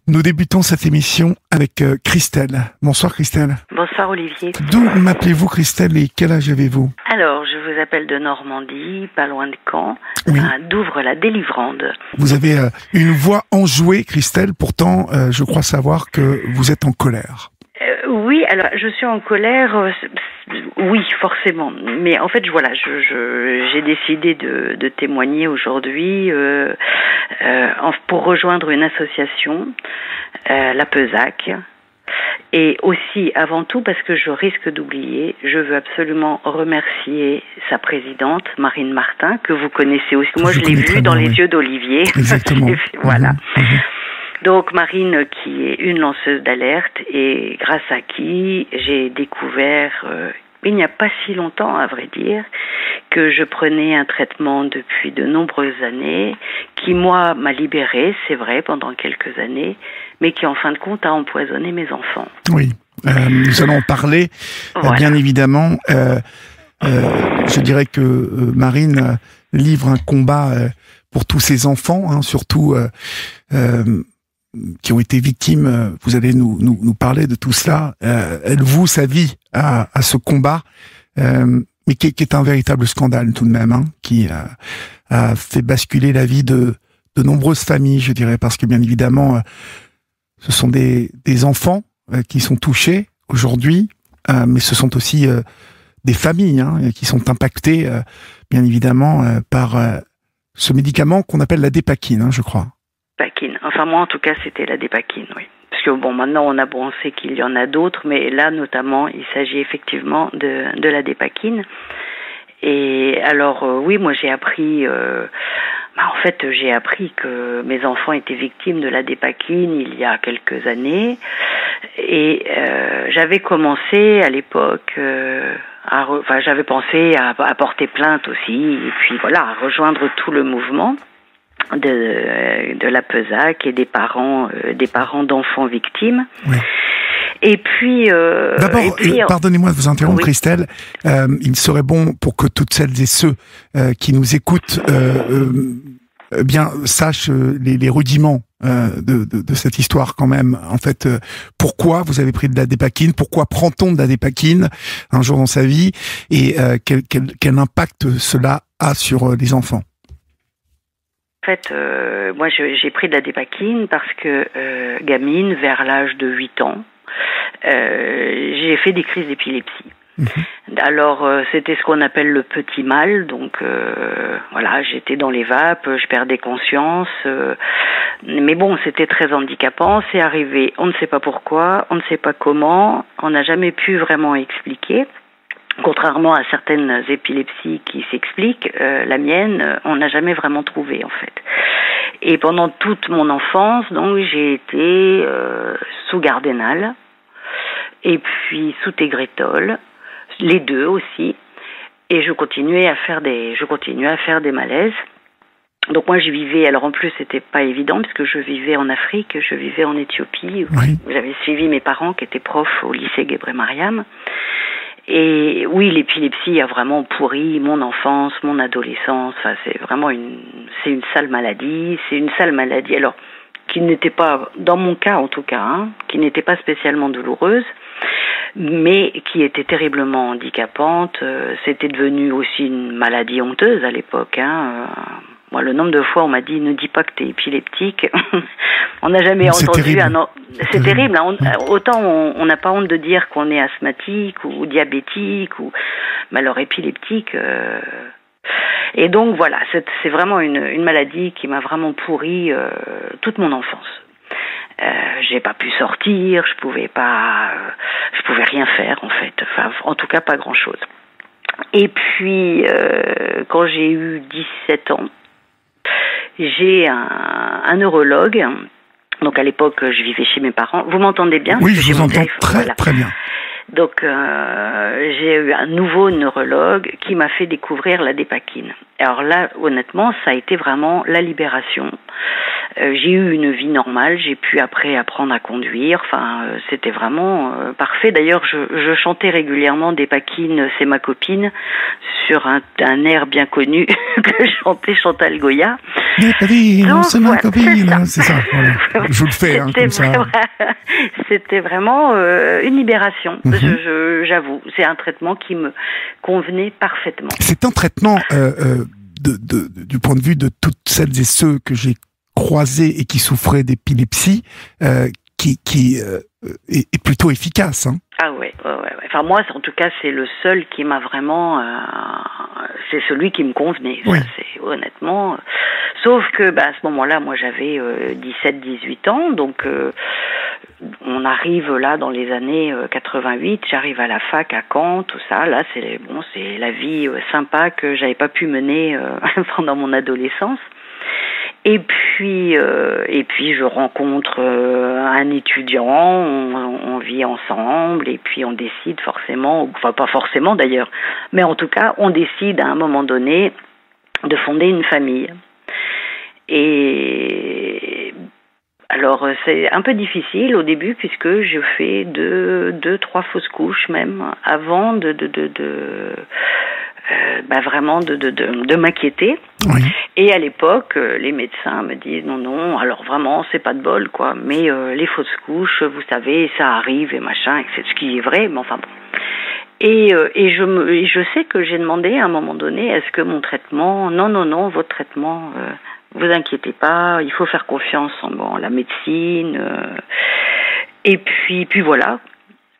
Nous débutons cette émission avec Christelle. Bonsoir Christelle. Bonsoir Olivier. D'où m'appelez-vous Christelle et quel âge avez-vous? Alors, je vous appelle de Normandie, pas loin de Caen, Oui. d'Ouvres-la-Délivrande. Vous avez une voix enjouée Christelle, pourtant je crois savoir que vous êtes en colère. Oui, alors je suis en colère, oui, forcément. Mais en fait, voilà, j'ai décidé de témoigner aujourd'hui pour rejoindre une association, la Pesac. Et aussi, avant tout, parce que je risque d'oublier, je veux absolument remercier sa présidente, Marine Martin, que vous connaissez aussi. Moi, je l'ai vue dans les yeux d'Olivier. Exactement. Voilà. Donc Marine, qui est une lanceuse d'alerte et grâce à qui j'ai découvert, il n'y a pas si longtemps à vrai dire, que je prenais un traitement depuis de nombreuses années, qui moi m'a libérée, c'est vrai, pendant quelques années, mais qui en fin de compte a empoisonné mes enfants. Oui, nous allons en parler, voilà. Bien évidemment. Je dirais que Marine livre un combat pour tous ses enfants, hein, surtout qui ont été victimes. Vous allez nous parler de tout cela. Elle voue sa vie à ce combat, mais qui est un véritable scandale tout de même, hein, qui a fait basculer la vie de nombreuses familles, je dirais, parce que bien évidemment, ce sont des enfants qui sont touchés aujourd'hui, mais ce sont aussi des familles, hein, qui sont impactées, bien évidemment, par ce médicament qu'on appelle la dépakine, hein, je crois. Dépakine. Enfin, moi, en tout cas, c'était la dépakine, oui. Parce que, bon, maintenant, on a pensé qu'il y en a d'autres, mais là, notamment, il s'agit effectivement de la dépakine. Et alors, oui, moi, j'ai appris... en fait, j'ai appris que mes enfants étaient victimes de la dépakine il y a quelques années. Et j'avais commencé, à l'époque... j'avais pensé à porter plainte aussi, et puis voilà, à rejoindre tout le mouvement de la Pesac et des parents d'enfants victimes. Oui. Et puis... D'abord, pardonnez-moi de vous interrompre, oui. Christelle, il serait bon pour que toutes celles et ceux qui nous écoutent bien sachent les rudiments de cette histoire quand même. En fait, pourquoi vous avez pris de la dépakine? Pourquoi prend-on de la dépakine un jour dans sa vie? Et quel impact cela a sur les enfants? En fait, moi j'ai pris de la dépakine parce que gamine, vers l'âge de 8 ans, j'ai fait des crises d'épilepsie. Alors c'était ce qu'on appelle le petit mal, donc voilà, j'étais dans les vapes, je perdais conscience, mais bon, c'était très handicapant, c'est arrivé, on ne sait pas pourquoi, on ne sait pas comment, on n'a jamais pu vraiment expliquer. Contrairement à certaines épilepsies qui s'expliquent, la mienne, on n'a jamais vraiment trouvé en fait. Et pendant toute mon enfance, donc j'ai été sous Gardénal et puis sous Tegretol, les deux aussi. Et je continuais à faire des malaises. Donc moi j'y vivais. Alors en plus c'était pas évident parce que je vivais en Afrique, je vivais en Éthiopie. Oui. J'avais suivi mes parents qui étaient profs au lycée Gebré Mariam. Et oui, l'épilepsie a vraiment pourri mon enfance, mon adolescence. Enfin, c'est vraiment une sale maladie. C'est une sale maladie. Alors, qui n'était pas, dans mon cas en tout cas, hein, qui n'était pas spécialement douloureuse, mais qui était terriblement handicapante. C'était devenu aussi une maladie honteuse à l'époque, hein. Moi, le nombre de fois on m'a dit ne dis pas que t'es épileptique. On n'a jamais entendu un... C'est terrible. Hein. Autant on n'a pas honte de dire qu'on est asthmatique ou diabétique mais alors épileptique. Et donc voilà, c'est vraiment une maladie qui m'a vraiment pourri toute mon enfance. J'ai pas pu sortir, je pouvais rien faire en fait. Enfin, en tout cas pas grand chose. Et puis quand j'ai eu 17 ans, j'ai un neurologue. Donc à l'époque, je vivais chez mes parents. Vous m'entendez bien? Oui, je vous entends très bien. Donc j'ai eu un nouveau neurologue qui m'a fait découvrir la dépakine. Alors là, honnêtement, ça a été vraiment la libération. J'ai eu une vie normale, j'ai pu après apprendre à conduire. Enfin, c'était vraiment parfait. D'ailleurs, je chantais régulièrement des paquines, c'est ma copine, sur un air bien connu que chantait Chantal Goya. C'est ma copine, c'est ça. Voilà. Je vous le fais comme ça. C'était vraiment une libération. J'avoue, c'est un traitement qui me convenait parfaitement. C'est un traitement du point de vue de toutes celles et ceux que j'ai croisés et qui souffraient d'épilepsie, qui est plutôt efficace. Hein. Ah ouais. Enfin moi, en tout cas, c'est le seul qui m'a vraiment, c'est celui qui me convenait. Oui. Ça, c'est honnêtement. Sauf que, à ce moment-là, moi, j'avais 17-18 ans, donc on arrive là dans les années 88. J'arrive à la fac à Caen, tout ça. Là, c'est la vie sympa que j'avais pas pu mener pendant mon adolescence. Et puis je rencontre un étudiant, on vit ensemble, et puis on décide forcément, enfin pas forcément d'ailleurs, mais en tout cas, on décide à un moment donné de fonder une famille. Et alors c'est un peu difficile au début puisque je fais deux, trois fausses couches même avant vraiment de m'inquiéter. Oui. Et à l'époque, les médecins me disent non, alors vraiment c'est pas de bol quoi, mais les fausses couches, vous savez, ça arrive et machin, et c'est ce qui est vrai, mais enfin bon. Et je sais que j'ai demandé à un moment donné, est-ce que mon traitement, non, votre traitement, vous inquiétez pas, il faut faire confiance en la médecine. Et puis voilà.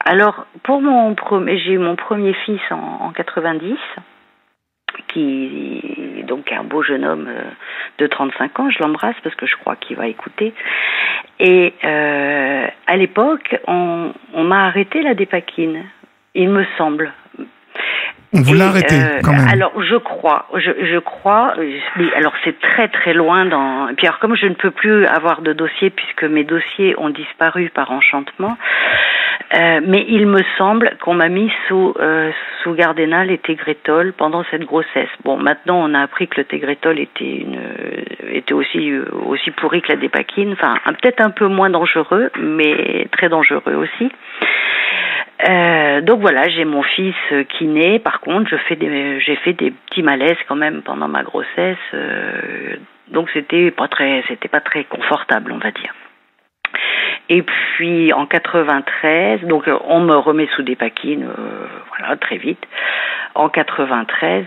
Alors j'ai eu mon premier fils en 90. Qui donc est un beau jeune homme de 35 ans, je l'embrasse parce que je crois qu'il va écouter. Et à l'époque, on m'a arrêté la dépakine, il me semble. On vous l'a arrêté quand même. Alors je crois. Oui, alors c'est très très loin dans. Et puis alors comme je ne peux plus avoir de dossier puisque mes dossiers ont disparu par enchantement. Mais il me semble qu'on m'a mis sous Gardénal et Tegretol pendant cette grossesse. Bon, maintenant on a appris que le Tegretol était aussi pourri que la dépakine. Enfin, peut-être un peu moins dangereux, mais très dangereux aussi. Donc voilà, j'ai mon fils qui naît. Par contre, j'ai fait des petits malaises quand même pendant ma grossesse. Donc c'était pas très confortable, on va dire. Et puis en 93, donc on me remet sous dépakine, voilà, très vite. En 93,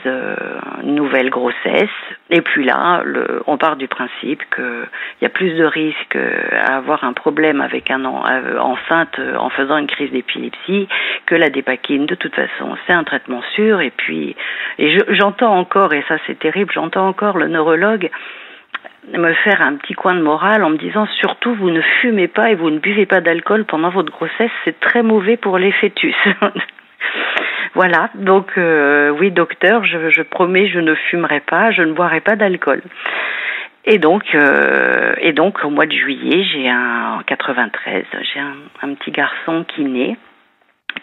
nouvelle grossesse. Et puis là, on part du principe qu'il y a plus de risques à avoir un problème avec enceinte en faisant une crise d'épilepsie que la dépakine. De toute façon, c'est un traitement sûr. Et j'entends encore, et ça c'est terrible, j'entends encore le neurologue me faire un petit coin de morale en me disant surtout vous ne fumez pas et vous ne buvez pas d'alcool pendant votre grossesse, c'est très mauvais pour les fœtus. Voilà, donc oui docteur, je promets je ne fumerai pas, je ne boirai pas d'alcool. Et donc au mois de juillet, en 93, j'ai un petit garçon qui naît,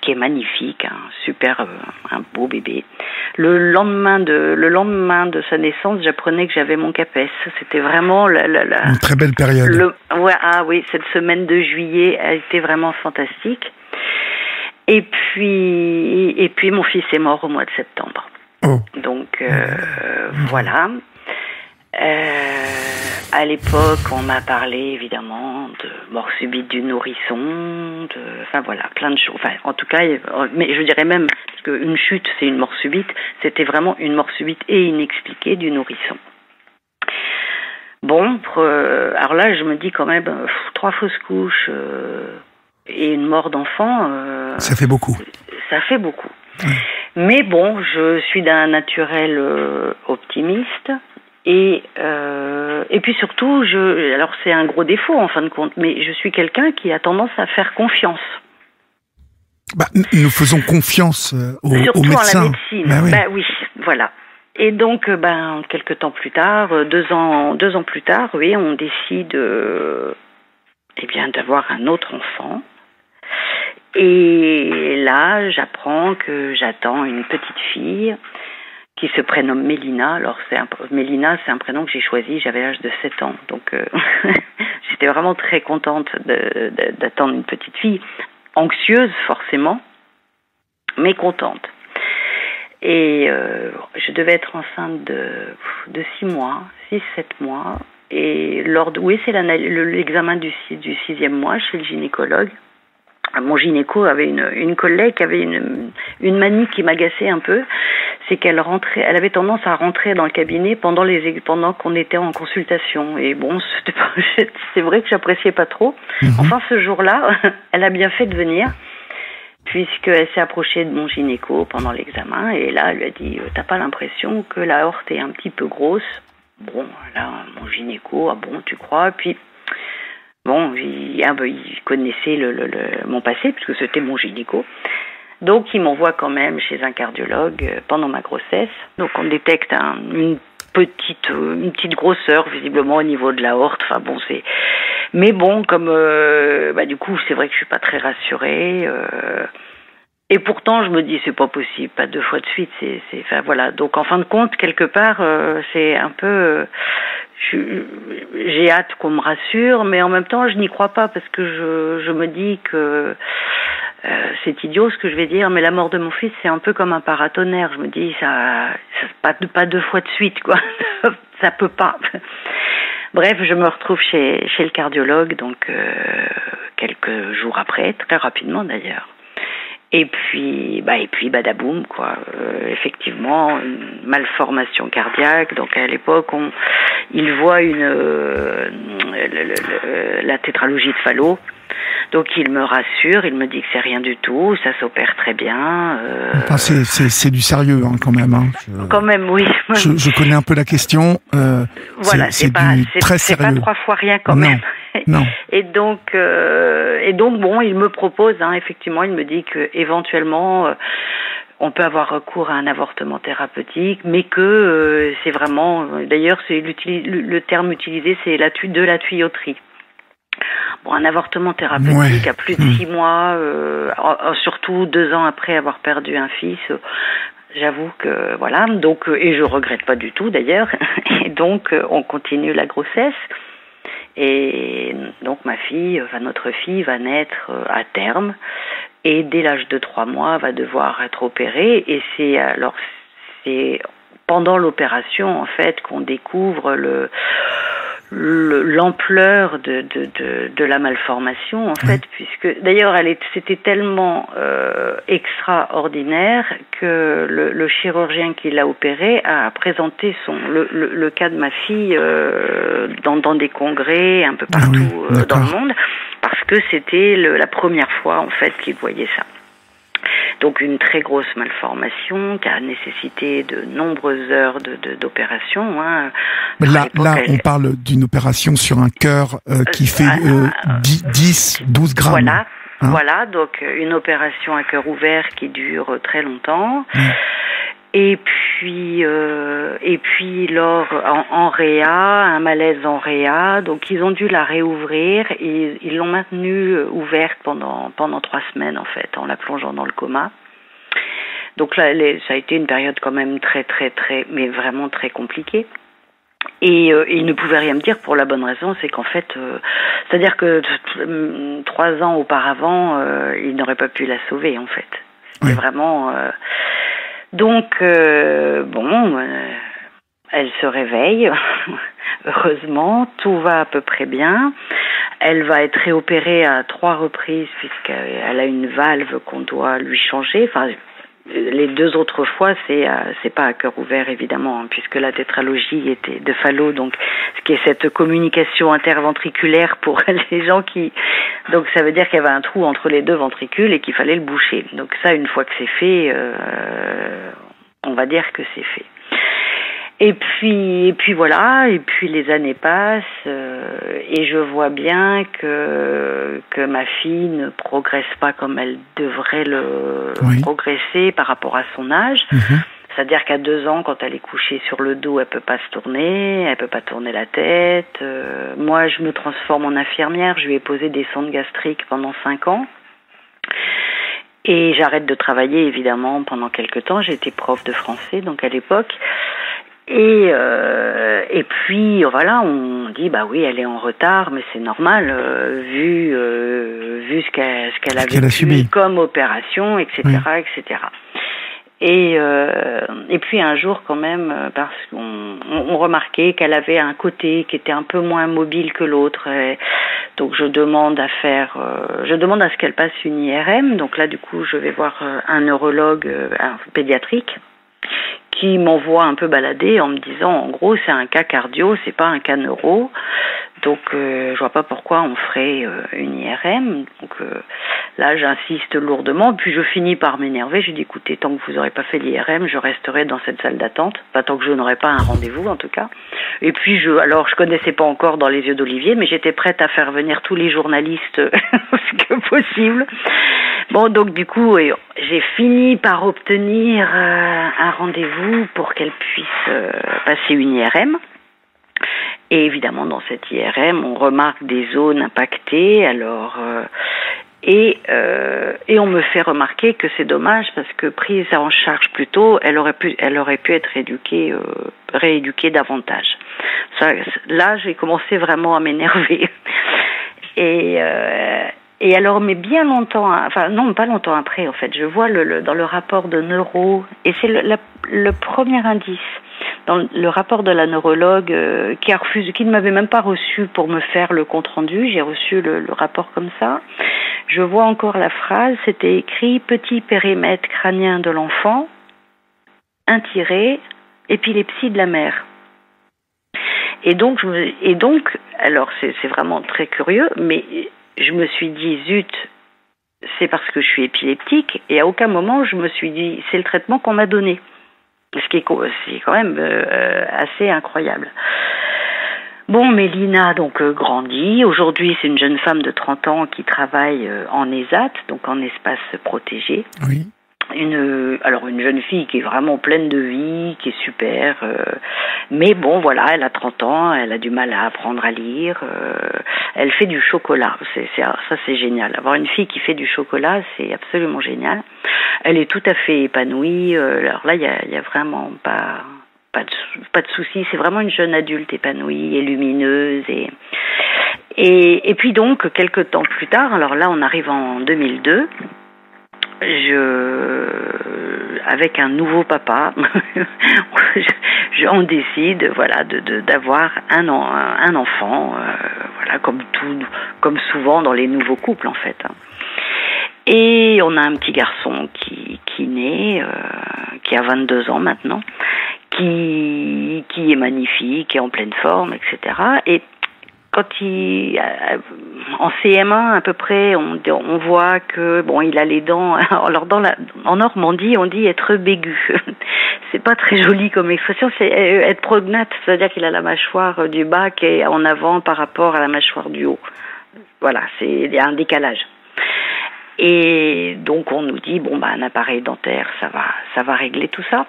qui est magnifique, un beau bébé. Le lendemain de sa naissance, j'apprenais que j'avais mon CAPES. C'était vraiment une très belle période. Cette semaine de juillet a été vraiment fantastique. Et puis mon fils est mort au mois de septembre. Oh. Donc voilà. À l'époque, on m'a parlé évidemment de mort subite du nourrisson, enfin voilà, plein de choses. Enfin, en tout cas, mais je dirais même parce qu'une chute, c'est une mort subite. C'était vraiment une mort subite et inexpliquée du nourrisson. Bon, alors là, je me dis quand même 3 fausses couches et une mort d'enfant. Ça fait beaucoup. Ça fait beaucoup. Oui. Mais bon, je suis d'un naturel optimiste. Et puis surtout, alors c'est un gros défaut en fin de compte, mais je suis quelqu'un qui a tendance à faire confiance. Nous faisons confiance aux surtout médecins. Surtout en la médecine. Oui, voilà. Et donc, quelques temps plus tard, 2 ans plus tard, oui, on décide, d'avoir un autre enfant. Et là, j'apprends que j'attends une petite fille qui se prénomme Mélina. Alors Mélina, c'est un prénom que j'ai choisi, j'avais l'âge de 7 ans. Donc j'étais vraiment très contente d'attendre une petite fille, anxieuse forcément, mais contente. Et je devais être enceinte de 6 mois, 6-7 mois. Et c'est l'examen du 6e mois chez le gynécologue. Mon gynéco avait une collègue qui avait une manie qui m'agaçait un peu, c'est qu'elle avait tendance à rentrer dans le cabinet pendant qu'on était en consultation. Et bon, c'est vrai que j'appréciais pas trop. Enfin, ce jour-là, elle a bien fait de venir, puisqu'elle s'est approchée de mon gynéco pendant l'examen, et là, elle lui a dit « T'as pas l'impression que la aorte est un petit peu grosse ?» Bon, là, mon gynéco, ah bon, tu crois? Puis, bon, il connaissait mon passé, puisque c'était mon gynéco. Donc, il m'envoie quand même chez un cardiologue pendant ma grossesse. Donc, on détecte une petite grosseur, visiblement, au niveau de l'aorte. Enfin, bon, mais bon, comme, du coup, c'est vrai que je suis pas très rassurée. Et pourtant, je me dis, c'est pas possible, pas 2 fois de suite. Enfin, voilà. Donc, en fin de compte, quelque part, c'est un peu... j'ai hâte qu'on me rassure, mais en même temps, je n'y crois pas, parce que je me dis que c'est idiot ce que je vais dire, mais la mort de mon fils, c'est un peu comme un paratonnerre. Je me dis, ça pas 2 fois de suite, quoi. Ça peut pas. Bref, je me retrouve chez le cardiologue, donc quelques jours après, très rapidement d'ailleurs. Et puis badaboum, quoi. Effectivement, une malformation cardiaque. Donc à l'époque, il voit la tétralogie de Fallot. Donc il me rassure, il me dit que c'est rien du tout, ça s'opère très bien. Enfin, c'est du sérieux, hein, quand même. Hein. Quand même, oui. Je connais un peu la question. Voilà, c'est très sérieux. C'est pas 3 fois rien quand même. Non. Et donc bon, il me propose, effectivement, il me dit que éventuellement on peut avoir recours à un avortement thérapeutique, mais que c'est vraiment, d'ailleurs, c'est le terme utilisé, c'est de la tuyauterie. Bon, un avortement thérapeutique à plus de 6 mois, surtout 2 ans après avoir perdu un fils. J'avoue que voilà, donc et je regrette pas du tout d'ailleurs. Et donc on continue la grossesse. Et donc notre fille va naître à terme, et dès l'âge de 3 mois va devoir être opérée. Et c'est pendant l'opération en fait qu'on découvre l'ampleur de la malformation en fait, puisque d'ailleurs c'était tellement extraordinaire que le chirurgien qui l'a opérée a présenté le cas de ma fille dans des congrès un peu partout dans le monde, parce que c'était la première fois en fait qu'il voyait ça. Donc une très grosse malformation qui a nécessité de nombreuses heures d'opération. Là, on parle d'une opération sur un cœur qui fait 10-12 grammes. Voilà, donc une opération à cœur ouvert qui dure très longtemps. Et puis lors en réa, un malaise en réa, donc ils ont dû la réouvrir et ils l'ont maintenue ouverte pendant 3 semaines en fait, en la plongeant dans le coma. Donc là, ça a été une période quand même très, mais vraiment très compliquée. Et il ne pouvait rien me dire pour la bonne raison, c'est qu'en fait, c'est-à-dire que 3 ans auparavant, il n'aurait pas pu la sauver en fait. C'était vraiment... Donc, elle se réveille, heureusement, tout va à peu près bien. Elle va être réopérée à 3 reprises puisqu'elle a une valve qu'on doit lui changer. Enfin, les 2 autres fois, c'est pas à cœur ouvert évidemment, puisque la tétralogie était de Fallot, donc ce qui est cette communication interventriculaire pour les gens qui... Donc ça veut dire qu'il y avait un trou entre les 2 ventricules et qu'il fallait le boucher. Donc ça, une fois que c'est fait, on va dire que c'est fait. Et puis voilà, et puis les années passent, et je vois bien que ma fille ne progresse pas comme elle devrait progresser par rapport à son âge. C'est-à-dire qu'à 2 ans, quand elle est couchée sur le dos, elle peut pas se tourner, elle peut pas tourner la tête. Moi, je me transforme en infirmière, je lui ai posé des sondes gastriques pendant 5 ans. Et j'arrête de travailler, évidemment, pendant quelques temps. J'étais prof de français, donc à l'époque. Et puis, voilà, on dit, bah oui, elle est en retard, mais c'est normal, vu ce qu'elle a vécu subi comme opération, etc., etc. Et puis un jour quand même, parce qu'on remarquait qu'elle avait un côté qui était un peu moins mobile que l'autre. Donc je demande à ce qu'elle passe une IRM. Donc là du coup je vais voir un neurologue pédiatrique qui m'envoie un peu balader en me disant en gros c'est un cas cardio, c'est pas un cas neuro. Donc je vois pas pourquoi on ferait une IRM. Donc là j'insiste lourdement, puis je finis par m'énerver. Je dis écoutez, tant que vous n'aurez pas fait l'IRM, je resterai dans cette salle d'attente, pas tant que je n'aurai pas un rendez-vous en tout cas. Et puis je connaissais pas encore Dans les yeux d'Olivier, mais j'étais prête à faire venir tous les journalistes ce que possible. Bon, donc du coup j'ai fini par obtenir un rendez-vous pour qu'elle puisse passer une IRM. Et évidemment, dans cette IRM, on remarque des zones impactées. Alors, et on me fait remarquer que c'est dommage parce que prise en charge plus tôt, elle aurait pu être rééduquée davantage. Là, j'ai commencé vraiment à m'énerver. Et alors, mais bien longtemps, enfin non, pas longtemps après, en fait, je vois dans le rapport de neuro, et c'est le premier indice. Dans le rapport de la neurologue qui ne m'avait même pas reçu pour me faire le compte-rendu, j'ai reçu le rapport comme ça. Je vois encore la phrase, c'était écrit « Petit périmètre crânien de l'enfant, épilepsie de la mère ». Et donc, alors c'est vraiment très curieux, mais je me suis dit « Zut, c'est parce que je suis épileptique » et à aucun moment je me suis dit « C'est le traitement qu'on m'a donné ». Ce qui est quand même assez incroyable. Bon, Mélina donc grandit. Aujourd'hui, c'est une jeune femme de 30 ans qui travaille en ESAT, donc en espace protégé. Oui. Une jeune fille qui est vraiment pleine de vie, qui est super. Mais bon, voilà, elle a 30 ans, elle a du mal à apprendre à lire. Elle fait du chocolat. Ça, c'est génial. Avoir une fille qui fait du chocolat, c'est absolument génial. Elle est tout à fait épanouie. Alors là, il y a vraiment pas de souci. C'est vraiment une jeune adulte épanouie et lumineuse. Et puis donc, quelques temps plus tard, alors là, on arrive en 2002. Avec un nouveau papa, on décide, voilà, d'avoir un enfant, voilà, comme souvent dans les nouveaux couples en fait. Et on a un petit garçon qui naît, qui a 22 ans maintenant, qui est magnifique, qui est en pleine forme, etc. Et quand en CM1 à peu près, on voit que bon, il a les dents. Alors en Normandie, on dit être bégu. C'est pas très joli comme expression. C'est être prognate, c'est-à-dire qu'il a la mâchoire du bas qui est en avant par rapport à la mâchoire du haut. Voilà, il y a un décalage. Et donc on nous dit bon un appareil dentaire, ça va régler tout ça.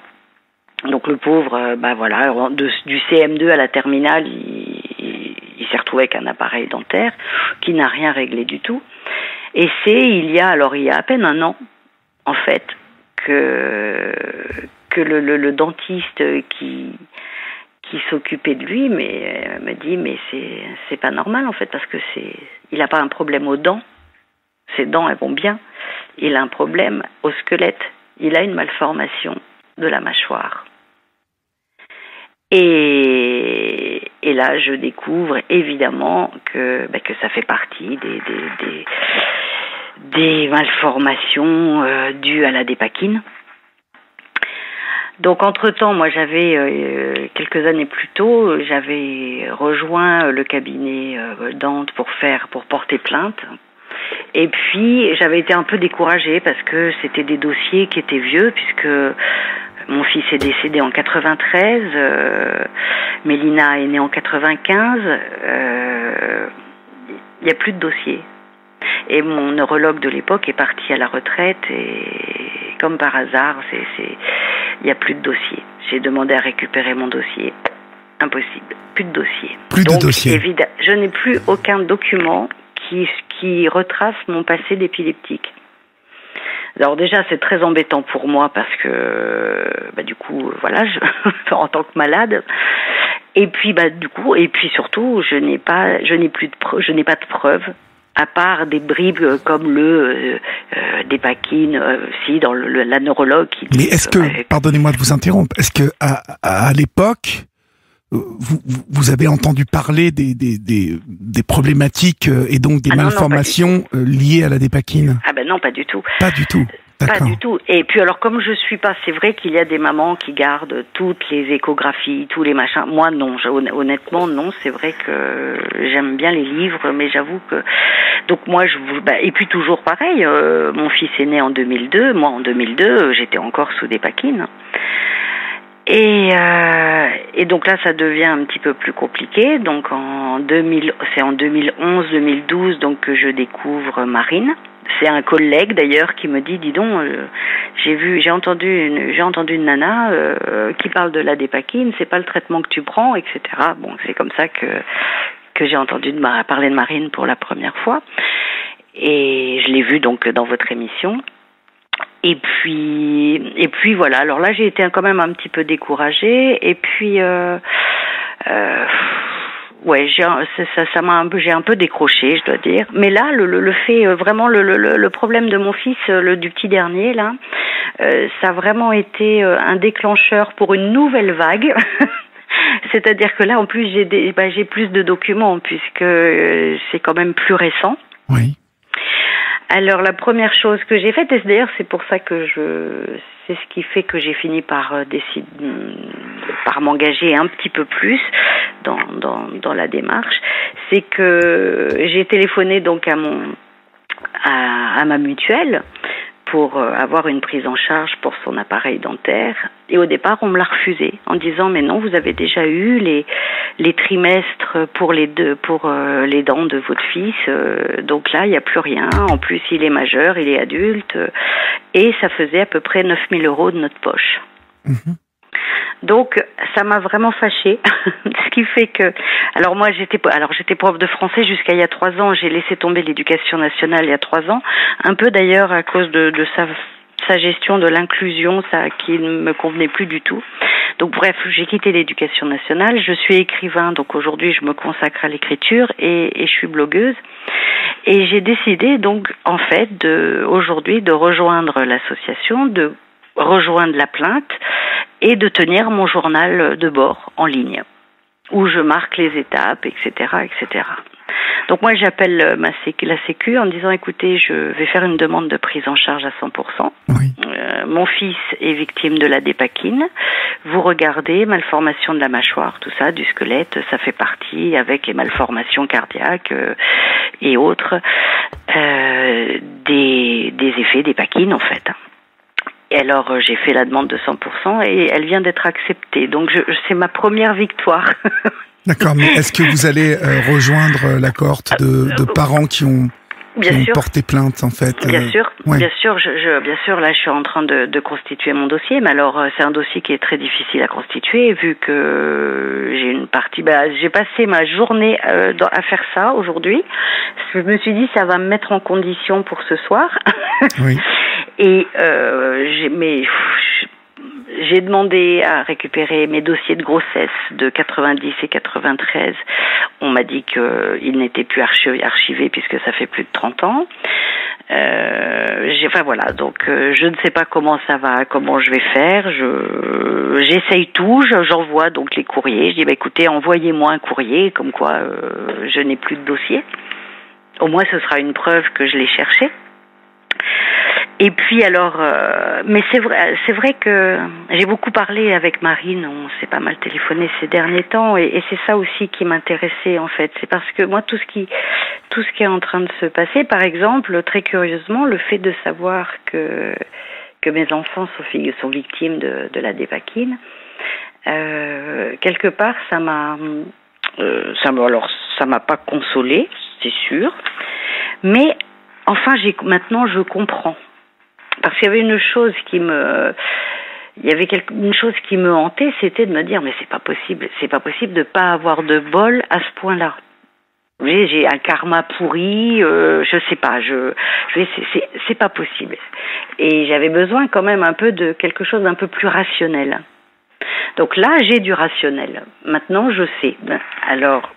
Donc le pauvre, voilà, du CM2 à la terminale, il s'est retrouvé avec un appareil dentaire qui n'a rien réglé du tout. Et il y a à peine un an, en fait, que le dentiste qui s'occupait de lui me dit mais c'est pas normal en fait parce que il a pas un problème aux dents, ses dents elles vont bien, il a un problème au squelette, il a une malformation de la mâchoire. Et là, je découvre évidemment que ça fait partie des malformations dues à la dépakine. Donc, entre-temps, moi, j'avais, quelques années plus tôt, j'avais rejoint le cabinet Dante pour porter plainte. Et puis, j'avais été un peu découragée parce que c'était des dossiers qui étaient vieux puisque mon fils est décédé en 93, Mélina est née en 95, il n'y a plus de dossier. Et mon neurologue de l'époque est parti à la retraite et comme par hasard, il n'y a plus de dossier. J'ai demandé à récupérer mon dossier. Impossible, plus de dossier. De dossier. Je n'ai plus aucun document qui retrace mon passé d'épileptique. Alors déjà, c'est très embêtant pour moi parce que, du coup, voilà, en tant que malade. Et puis, du coup, et puis surtout, je n'ai pas de preuves, à part des bribes comme des paquines, dans la neurologue qui dit. Mais est-ce que, pardonnez-moi de vous interrompre, est-ce que à l'époque, vous avez entendu parler des problématiques et donc des malformations liées à la dépakine? Ah non, pas du tout. Pas du tout. D'accord. Pas du tout. Et puis alors, comme je suis pas, c'est vrai qu'il y a des mamans qui gardent toutes les échographies, tous les machins. Moi, non. Honnêtement, non. C'est vrai que j'aime bien les livres, mais j'avoue que donc moi, et puis toujours pareil. Mon fils est né en 2002. Moi, en 2002, j'étais encore sous dépakine. Et donc là, ça devient un petit peu plus compliqué. Donc c'est en 2011-2012 donc que je découvre Marine. C'est un collègue d'ailleurs qui me dit, dis donc, j'ai entendu une nana qui parle de la dépakine, c'est pas le traitement que tu prends, etc. Bon, c'est comme ça que j'ai entendu parler de Marine pour la première fois. Et je l'ai vue donc dans votre émission. Et puis voilà. Alors là, j'ai été quand même un petit peu découragée. Et puis ouais, j'ai un peu décroché, je dois dire. Mais là, le fait vraiment le problème de mon fils, du petit dernier là, ça a vraiment été un déclencheur pour une nouvelle vague. C'est-à-dire que là, en plus, j'ai plus de documents puisque c'est quand même plus récent. Oui. Alors la première chose que j'ai faite, et d'ailleurs c'est pour ça que c'est ce qui fait que j'ai fini par m'engager un petit peu plus dans la démarche, c'est que j'ai téléphoné donc à ma mutuelle pour avoir une prise en charge pour son appareil dentaire. Et au départ, on me l'a refusé en disant mais non, vous avez déjà eu les trimestres pour les dents de votre fils, donc là il n'y a plus rien. En plus, il est majeur, il est adulte, et ça faisait à peu près 9 000 € de notre poche. Mmh. Donc ça m'a vraiment fâchée, ce qui fait que alors moi j'étais prof de français jusqu'à il y a 3 ans. J'ai laissé tomber l'éducation nationale il y a 3 ans, un peu d'ailleurs à cause de sa gestion de l'inclusion, ça qui ne me convenait plus du tout. Donc bref, j'ai quitté l'éducation nationale. Je suis écrivain, donc aujourd'hui je me consacre à l'écriture et je suis blogueuse. Et j'ai décidé donc en fait aujourd'hui de rejoindre l'association, de rejoindre la plainte et de tenir mon journal de bord en ligne où je marque les étapes, etc., etc. Donc moi j'appelle la Sécu en disant écoutez, je vais faire une demande de prise en charge à 100%. Oui. Mon fils est victime de la dépakine. Vous regardez, malformation de la mâchoire, tout ça, du squelette, ça fait partie avec les malformations cardiaques et autres des effets dépakine en fait. Et alors, j'ai fait la demande de 100% et elle vient d'être acceptée. Donc, c'est ma première victoire. D'accord, mais est-ce que vous allez rejoindre la cohorte de parents qui ont porté plainte, en fait? Bien sûr, ouais. Bien sûr. Bien sûr, là, je suis en train de constituer mon dossier. Mais alors, c'est un dossier qui est très difficile à constituer vu que j'ai une partie... j'ai passé ma journée à faire ça aujourd'hui. Je me suis dit, ça va me mettre en condition pour ce soir. Oui. Et j'ai demandé à récupérer mes dossiers de grossesse de 90 et 93. On m'a dit qu'ils n'étaient plus archivés puisque ça fait plus de 30 ans. Voilà, donc je ne sais pas comment je vais faire. J'essaye tout, j'envoie donc les courriers. Je dis écoutez, envoyez-moi un courrier comme quoi je n'ai plus de dossier. Au moins ce sera une preuve que je l'ai cherché. Et puis alors, mais c'est vrai que j'ai beaucoup parlé avec Marine, on s'est pas mal téléphoné ces derniers temps, et c'est ça aussi qui m'intéressait en fait. C'est parce que moi tout ce qui est en train de se passer, par exemple, très curieusement, le fait de savoir que mes enfants sont victimes de la dépakine, quelque part ça m'a pas consolée, c'est sûr, mais enfin maintenant je comprends. Parce qu'il y avait une chose qui me hantait, c'était de me dire mais c'est pas possible de pas avoir de bol à ce point-là. Oui, j'ai un karma pourri, je sais pas, c'est pas possible. Et j'avais besoin quand même un peu de quelque chose d'un peu plus rationnel. Donc là, j'ai du rationnel. Maintenant, je sais. Alors,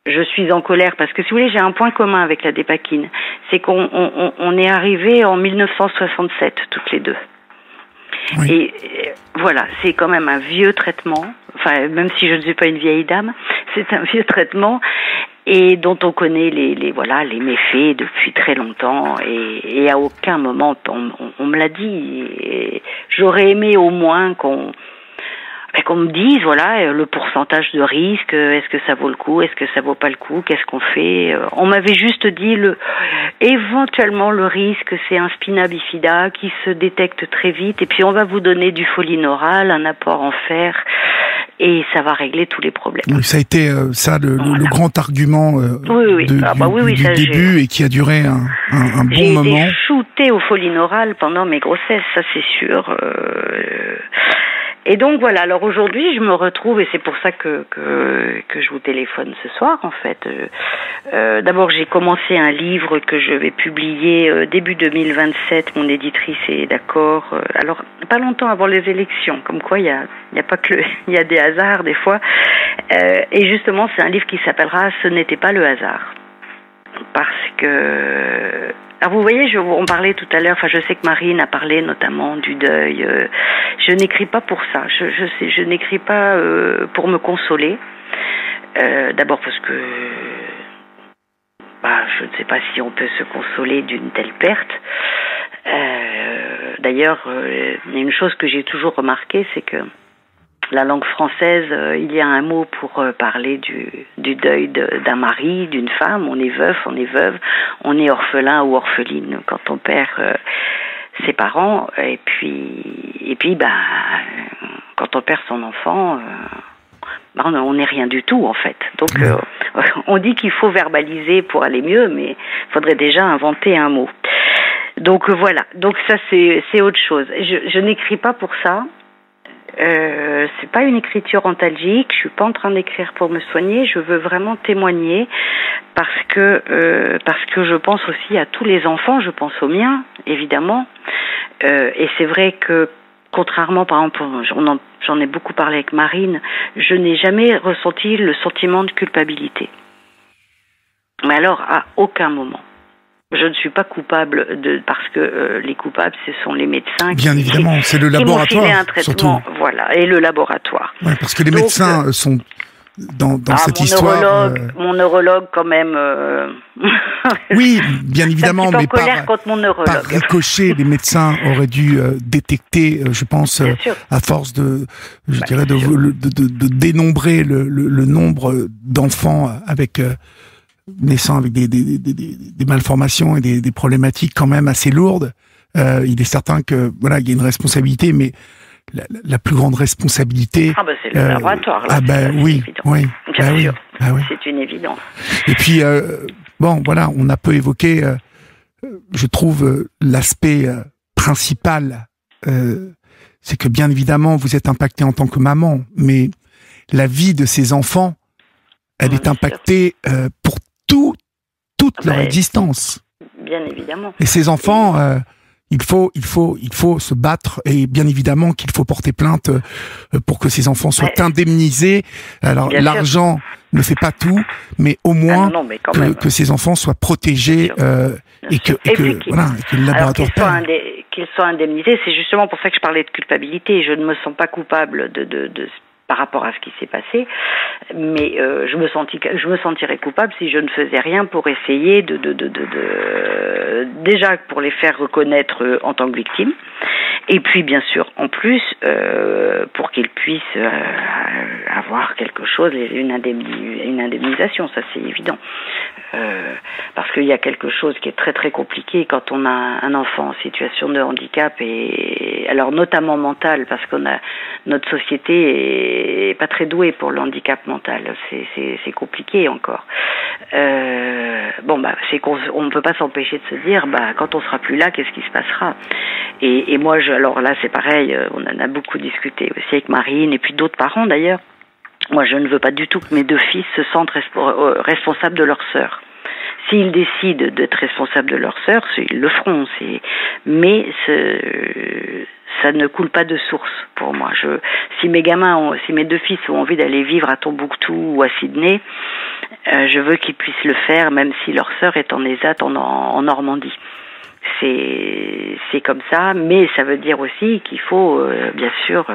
je suis en colère parce que, si vous voulez, j'ai un point commun avec la Dépakine. C'est qu'on est arrivés en 1967, toutes les deux. Oui. Et voilà, c'est quand même un vieux traitement. Enfin, même si je ne suis pas une vieille dame, c'est un vieux traitement et dont on connaît les méfaits depuis très longtemps. Et à aucun moment on me l'a dit. Et j'aurais aimé au moins qu'on me dise, voilà, le pourcentage de risque, est-ce que ça vaut le coup, est-ce que ça vaut pas le coup, qu'est-ce qu'on fait. On m'avait juste dit éventuellement le risque, c'est un spina bifida qui se détecte très vite, et puis on va vous donner du folinoral, un apport en fer, et ça va régler tous les problèmes. Donc ça a été le grand argument du ça, début, et qui a duré un bon moment. J'ai été shootée au folinoral pendant mes grossesses, ça c'est sûr. Et donc voilà, alors aujourd'hui je me retrouve, et c'est pour ça que je vous téléphone ce soir en fait. D'abord j'ai commencé un livre que je vais publier début 2027, mon éditrice est d'accord. Alors pas longtemps avant les élections, comme quoi il y a pas que il y a des hasards des fois. Et justement c'est un livre qui s'appellera « Ce n'était pas le hasard ». Parce que... Alors vous voyez, on parlait tout à l'heure, enfin je sais que Marine a parlé notamment du deuil. Je n'écris pas pour ça. Je n'écris pas pour me consoler. D'abord parce que je ne sais pas si on peut se consoler d'une telle perte. D'ailleurs, il y a une chose que j'ai toujours remarquée, c'est que la langue française, il y a un mot pour parler du deuil d'un mari, d'une femme. On est veuf, on est veuve, on est orphelin ou orpheline quand on perd ses parents. Et puis, quand on perd son enfant, on n'est rien du tout en fait. Donc, on dit qu'il faut verbaliser pour aller mieux, mais il faudrait déjà inventer un mot. Donc voilà. Donc ça c'est autre chose. Je n'écris pas pour ça. C'est pas une écriture antalgique, je suis pas en train d'écrire pour me soigner, je veux vraiment témoigner parce que je pense aussi à tous les enfants, je pense aux miens évidemment, et c'est vrai que contrairement par exemple, j'en ai beaucoup parlé avec Marine, je n'ai jamais ressenti le sentiment de culpabilité, mais alors à aucun moment. Je ne suis pas coupable parce que les coupables, ce sont les médecins. Bien évidemment, c'est le laboratoire, qui m'ont filé un traitement, surtout. Voilà, et le laboratoire. Ouais, parce que les médecins sont dans cette histoire. Mon neurologue, quand même. Oui, bien évidemment, mais contre mon neurologue. Par ricochet, les médecins auraient dû détecter, je pense, à force de dénombrer le nombre d'enfants naissant avec des malformations et des problématiques quand même assez lourdes. Il est certain que il y a une responsabilité, mais la plus grande responsabilité. C'est le laboratoire. Là, oui. Bien sûr. C'est une évidence. Et puis on a peu évoqué, je trouve, l'aspect principal, c'est que bien évidemment vous êtes impacté en tant que maman, mais la vie de ces enfants, elle est impactée pour toute leur existence. Bien évidemment. Et ces enfants, il faut se battre, et bien évidemment qu'il faut porter plainte pour que ces enfants soient indemnisés. Alors l'argent ne fait pas tout, mais au moins que ces enfants soient protégés et que le laboratoire qu'ils soient indemnisés. C'est justement pour ça que je parlais de culpabilité. Je ne me sens pas coupable de par rapport à ce qui s'est passé, mais je me sentirais coupable si je ne faisais rien pour essayer déjà pour les faire reconnaître en tant que victimes, et puis bien sûr en plus pour qu'ils puissent avoir quelque chose, une indemnisation, ça c'est évident, parce qu'il y a quelque chose qui est très très compliqué quand on a un enfant en situation de handicap, et alors notamment mental, parce notre société est pas très douée pour le handicap mental, c'est compliqué encore. C'est qu'on ne peut pas s'empêcher de se dire, quand on sera plus là, qu'est-ce qui se passera? Et moi, alors là, c'est pareil, on en a beaucoup discuté aussi avec Marine et puis d'autres parents d'ailleurs. Moi, je ne veux pas du tout que mes 2 fils se sentent responsables de leur sœur. S'ils décident d'être responsables de leur sœur, ils le feront. Mais ça ne coule pas de source pour moi. Si mes 2 fils ont envie d'aller vivre à Tombouctou ou à Sydney, je veux qu'ils puissent le faire, même si leur sœur est en ESAT en Normandie. C'est comme ça, mais ça veut dire aussi qu'il faut, bien sûr,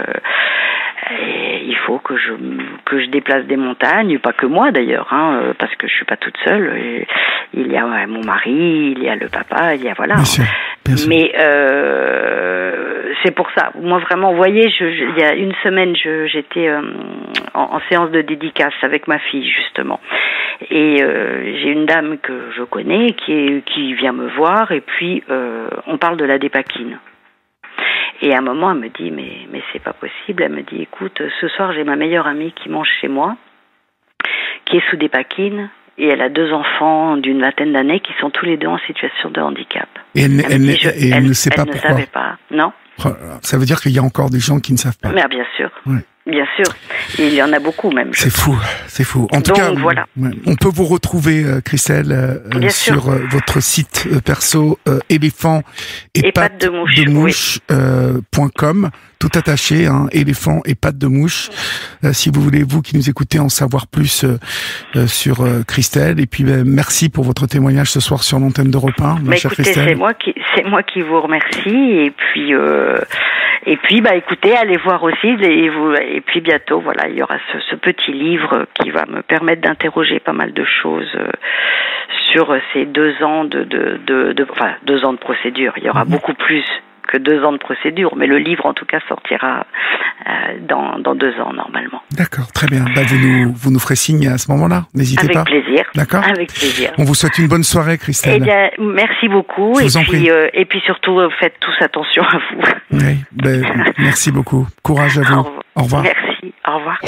il faut que je déplace des montagnes, pas que moi d'ailleurs, parce que je suis pas toute seule. Il y a mon mari, il y a le papa, il y a voilà. Bien sûr, bien sûr. Mais c'est pour ça. Moi vraiment, vous voyez, il y a une semaine, j'étais en séance de dédicace avec ma fille justement, et j'ai une dame que je connais qui vient me voir, et puis on parle de la dépakine. Et à un moment, elle me dit, mais c'est pas possible. Elle me dit, écoute, ce soir, j'ai ma meilleure amie qui mange chez moi, qui est sous dépakine, et elle a 2 enfants d'une vingtaine d'années qui sont tous les 2 en situation de handicap. Et elle ne sait pas pourquoi. Elle ne savait pas, non. Ça veut dire qu'il y a encore des gens qui ne savent pas. Mais bien sûr. Ouais. Bien sûr, et il y en a beaucoup même. C'est fou. En tout cas, voilà. On peut vous retrouver, Christelle, sur votre site perso éléphant et pattes de mouche.com, tout attaché, éléphant et pattes de mouche. Si vous voulez, vous qui nous écoutez, en savoir plus sur Christelle. Et puis, merci pour votre témoignage ce soir sur l'antenne d'Europe 1, ma chère Christelle. C'est moi qui vous remercie. Et puis, écoutez, allez voir aussi, et puis bientôt, voilà, il y aura ce petit livre qui va me permettre d'interroger pas mal de choses sur ces 2 ans 2 ans de procédure. Il y aura beaucoup plus que 2 ans de procédure, mais le livre, en tout cas, sortira dans 2 ans, normalement. D'accord, très bien. Vous nous ferez signe à ce moment-là, n'hésitez pas. Avec plaisir. D'accord. Avec plaisir. On vous souhaite une bonne soirée, Christelle. Eh bien, merci beaucoup. Et puis surtout, faites tous attention à vous. Oui, merci beaucoup. Courage à vous. Au revoir. Au revoir. Merci. Au revoir.